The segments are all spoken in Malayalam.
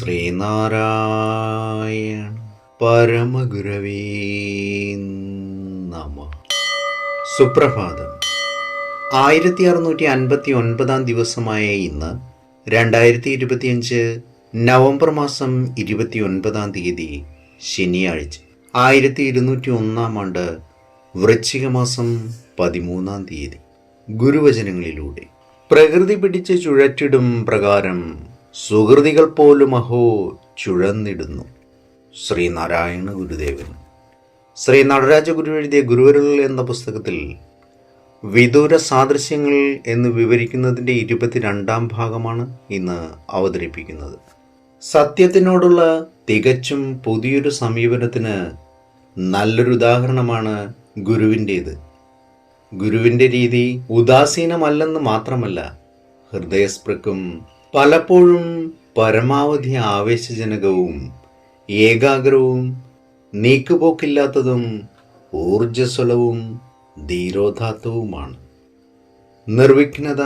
ശ്രീനാരായണ പരമഗുരവേ നമഃ. സുപ്രഭാതം. 1659 ദിവസമായ ഇന്ന് 2025 നവംബർ മാസം 29 ശനിയാഴ്ച, 1201 ആണ്ട് വൃശ്ചിക മാസം 13 ഗുരുവചനങ്ങളിലൂടെ പ്രകൃതി പിടിച്ച് ചുഴറ്റിടും പ്രകാരം സുഹൃതികൾ പോലും അഹോ ചുഴന്നിടുന്നു. ശ്രീനാരായണ ഗുരുദേവൻ. ശ്രീ നടരാജ ഗുരു എഴുതിയ ഗുരുവരുകൾ എന്ന പുസ്തകത്തിൽ വിദൂര സാദൃശ്യങ്ങൾ എന്ന് വിവരിക്കുന്നതിൻ്റെ 22ാം ഭാഗമാണ് ഇന്ന് അവതരിപ്പിക്കുന്നത്. സത്യത്തിനോടുള്ള തികച്ചും പുതിയൊരു സമീപനത്തിന് നല്ലൊരു ഉദാഹരണമാണ് ഗുരുവിൻ്റേത്. ഗുരുവിൻ്റെ രീതി ഉദാസീനമല്ലെന്ന് മാത്രമല്ല, ഹൃദയസ്പൃക്കും പലപ്പോഴും പരമാവധി ആവേശജനകവും ഏകാഗ്രവും നീക്കുപോക്കില്ലാത്തതും ഊർജ്ജസ്വലവും ധീരോദാത്തവുമാണ്. നിർവിഘ്നത,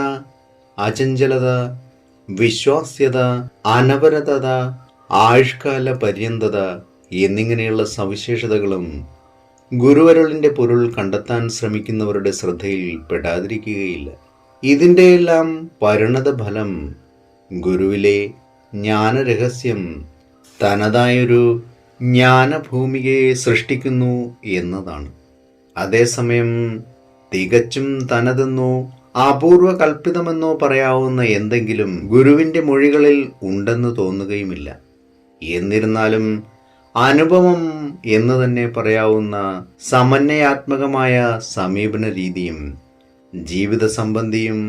അചഞ്ചലത, വിശ്വാസ്യത, അനവരതത, ആയുഷ്കാല പര്യന്തത എന്നിങ്ങനെയുള്ള സവിശേഷതകളും ഗുരുവരുളിൻ്റെ പൊരുൾ കണ്ടെത്താൻ ശ്രമിക്കുന്നവരുടെ ശ്രദ്ധയിൽ പെടാതിരിക്കുകയില്ല. ഇതിൻ്റെയെല്ലാം പരിണത ഫലം ഗുരുവിലെ ജ്ഞാനരഹസ്യം തനതായൊരു ജ്ഞാനഭൂമികയെ സൃഷ്ടിക്കുന്നു എന്നതാണ്. അതേസമയം തികച്ചും തനതെന്നോ അപൂർവ കൽപ്പിതമെന്നോ പറയാവുന്ന എന്തെങ്കിലും ഗുരുവിൻ്റെ മൊഴികളിൽ ഉണ്ടെന്ന് തോന്നുകയുമില്ല. എന്നിരുന്നാലും അനുപമം എന്ന് തന്നെ പറയാവുന്ന സമന്വയാത്മകമായ സമീപന രീതിയും ജീവിത സംബന്ധിയും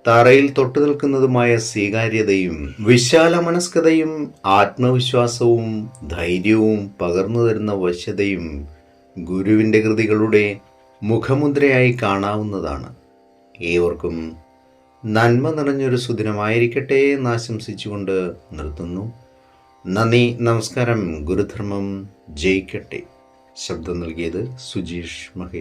തറയിൽ തൊട്ടു നിൽക്കുന്നതുമായ സ്വീകാര്യതയും വിശാല മനസ്കതയും ആത്മവിശ്വാസവും ധൈര്യവും പകർന്നു തരുന്ന വശ്യതയും ഗുരുവിൻ്റെ കൃതികളുടെ മുഖമുദ്രയായി കാണാവുന്നതാണ്. ഏവർക്കും നന്മ നിറഞ്ഞൊരു സുദിനമായിരിക്കട്ടെ എന്ന് ആശംസിച്ചുകൊണ്ട് നിർത്തുന്നു. നന്ദി, നമസ്കാരം. ഗുരുധർമ്മം ജയിക്കട്ടെ. ശബ്ദം നൽകിയത് സുജീഷ് മഹേഷ്.